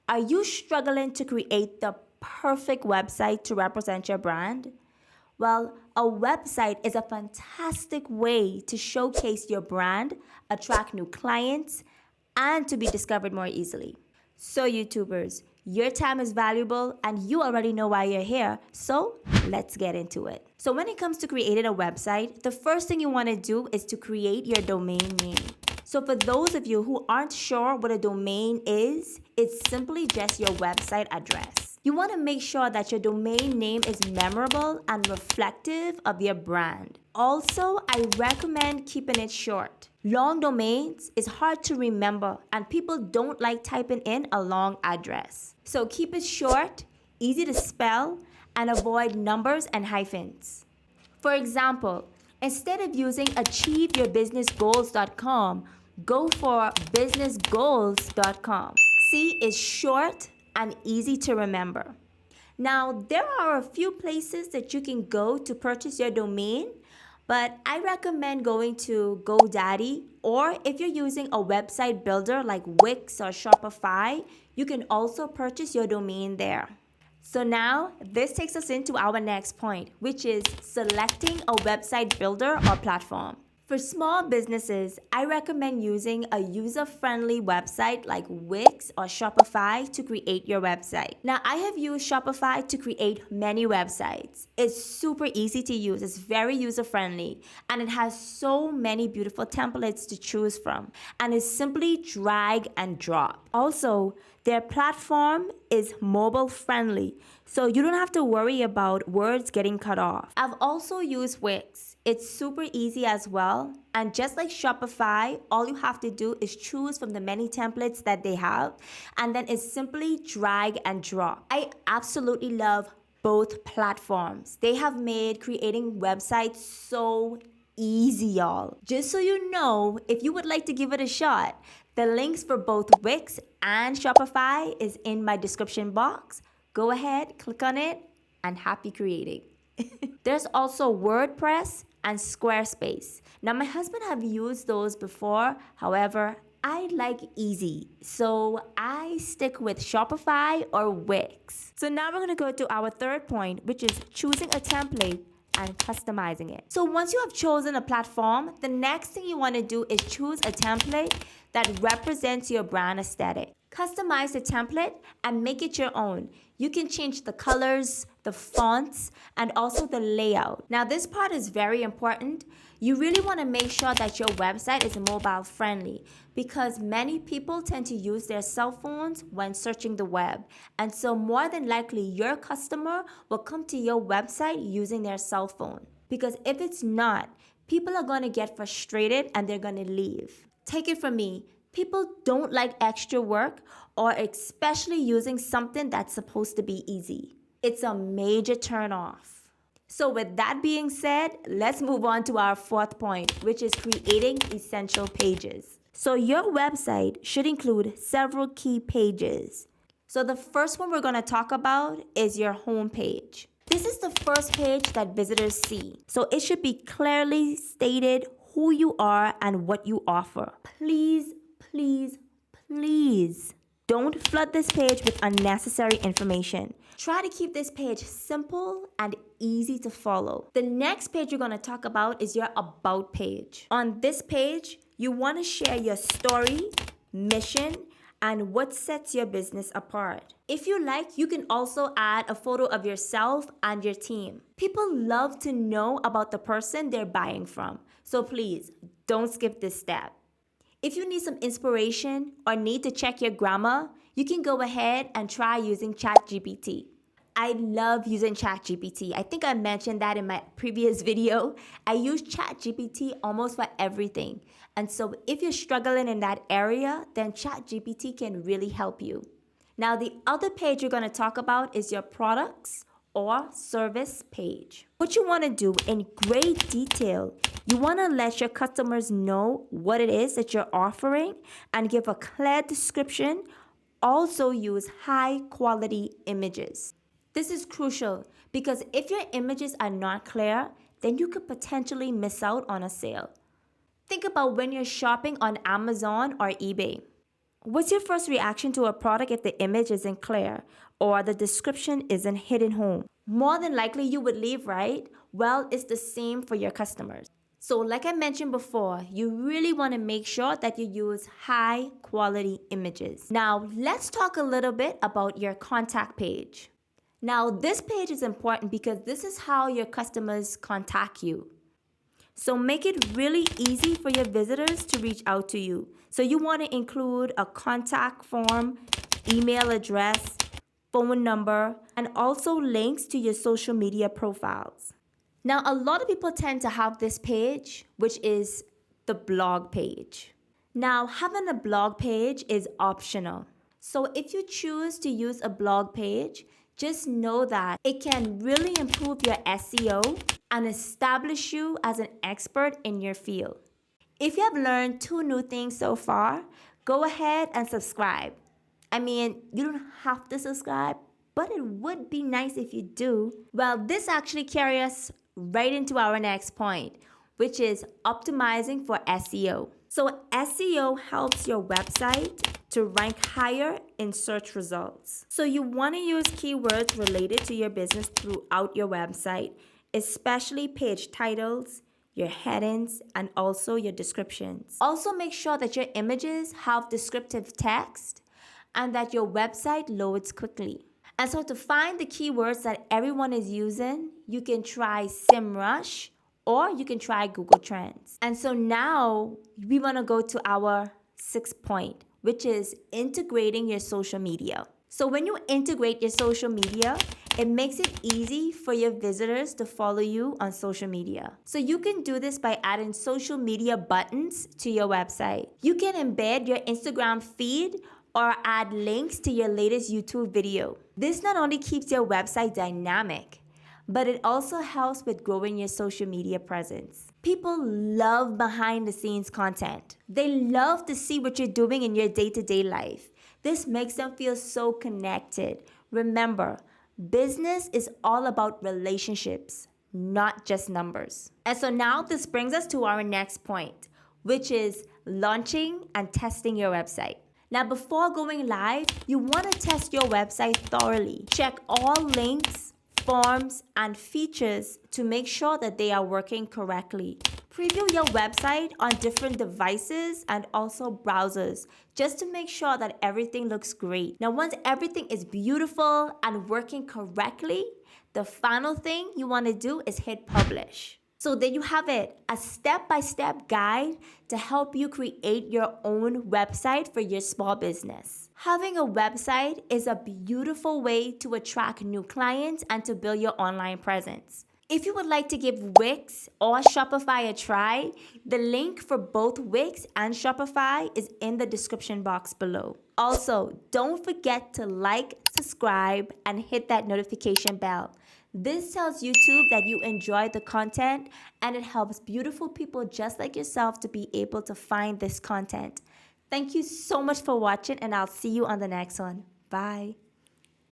Are you struggling to create the perfect website to represent your brand? Well, a website is a fantastic way to showcase your brand, attract new clients, and to be discovered more easily. So, YouTubers, your time is valuable and you already know why you're here, so let's get into it. So, when it comes to creating a website, the first thing you want to do is to create your domain name. So, for those of you who aren't sure what a domain is, it's simply just your website address. You want to make sure that your domain name is memorable and reflective of your brand. Also, I recommend keeping it short. Long domains is hard to remember and people don't like typing in a long address. So keep it short, easy to spell, and avoid numbers and hyphens. For example, instead of using achieveyourbusinessgoals.com, go for businessgoals.com. See, it's short and easy to remember. Now, there are a few places that you can go to purchase your domain, but I recommend going to GoDaddy, or if you're using a website builder like Wix or Shopify, you can also purchase your domain there. So now, this takes us into our next point, which is selecting a website builder or platform. For small businesses, I recommend using a user-friendly website like Wix or Shopify to create your website. Now, I have used Shopify to create many websites. It's super easy to use, it's very user-friendly, and it has so many beautiful templates to choose from, and it's simply drag and drop. Also, their platform is mobile-friendly, so you don't have to worry about words getting cut off. I've also used Wix. It's super easy as well. And just like Shopify, all you have to do is choose from the many templates that they have. And then it's simply drag and drop. I absolutely love both platforms. They have made creating websites so easy, y'all. Just so you know, if you would like to give it a shot, the links for both Wix and Shopify is in my description box. Go ahead, click on it, and happy creating. There's also WordPress and Squarespace. Now, my husband have used those before. However, I like easy, so I stick with Shopify or Wix. So now we're going to go to our third point, which is choosing a template and customizing it. So once you have chosen a platform, the next thing you want to do is choose a template that represents your brand aesthetic. Customize the template and make it your own. You can change the colors, the fonts, and also the layout. Now, this part is very important. You really want to make sure that your website is mobile friendly because many people tend to use their cell phones when searching the web. And so more than likely, your customer will come to your website using their cell phone. Because if it's not, people are going to get frustrated and they're going to leave. Take it from me. People don't like extra work or especially using something that's supposed to be easy. It's a major turnoff. So with that being said, let's move on to our fourth point, which is creating essential pages. So your website should include several key pages. So the first one we're going to talk about is your home page. This is the first page that visitors see. So it should be clearly stated who you are and what you offer. Please don't flood this page with unnecessary information. Try to keep this page simple and easy to follow. The next page you're going to talk about is your About page. On this page, you want to share your story, mission, and what sets your business apart. If you like, you can also add a photo of yourself and your team. People love to know about the person they're buying from, so please don't skip this step. If you need some inspiration or need to check your grammar, you can go ahead and try using ChatGPT. I love using ChatGPT. I think I mentioned that in my previous video. I use ChatGPT almost for everything. And so if you're struggling in that area, then ChatGPT can really help you. Now, the other page you're going to talk about is your products or service page. What you want to do in great detail, you want to let your customers know what it is that you're offering and give a clear description. Also use high quality images. This is crucial because if your images are not clear, then you could potentially miss out on a sale. Think about when you're shopping on Amazon or eBay. What's your first reaction to a product if the image isn't clear or the description isn't hidden home? More than likely you would leave, right? Well, it's the same for your customers. So like I mentioned before, you really want to make sure that you use high quality images. Now, let's talk a little bit about your contact page. Now, this page is important because this is how your customers contact you. So make it really easy for your visitors to reach out to you. So you want to include a contact form, email address, phone number, and also links to your social media profiles. Now, a lot of people tend to have this page, which is the blog page. Now, having a blog page is optional. So if you choose to use a blog page, just know that it can really improve your SEO and establish you as an expert in your field. If you have learned 2 new things so far, go ahead and subscribe. I mean, you don't have to subscribe, but it would be nice if you do. Well, this actually carries us right into our next point, which is optimizing for SEO. So SEO helps your website to rank higher in search results. So you want to use keywords related to your business throughout your website, especially page titles, your headings, and also your descriptions. Also make sure that your images have descriptive text and that your website loads quickly. And so to find the keywords that everyone is using, you can try SEMrush or you can try Google Trends. And so now we want to go to our 6th point, which is integrating your social media. So when you integrate your social media, it makes it easy for your visitors to follow you on social media. So you can do this by adding social media buttons to your website. You can embed your Instagram feed or add links to your latest YouTube video. This not only keeps your website dynamic, but it also helps with growing your social media presence. People love behind the scenes content. They love to see what you're doing in your day-to-day life. This makes them feel so connected. Remember, business is all about relationships, not just numbers. And so now this brings us to our next point, which is launching and testing your website. Now, before going live, you want to test your website thoroughly. Check all links, forms, and features to make sure that they are working correctly. Preview your website on different devices and also browsers just to make sure that everything looks great. Now, once everything is beautiful and working correctly, the final thing you want to do is hit publish. So there you have it, a step-by-step guide to help you create your own website for your small business. Having a website is a beautiful way to attract new clients and to build your online presence. If you would like to give Wix or Shopify a try, the link for both Wix and Shopify is in the description box below. Also, don't forget to like, subscribe, and hit that notification bell. This tells YouTube that you enjoy the content and it helps beautiful people just like yourself to be able to find this content. Thank you so much for watching and I'll see you on the next one. Bye.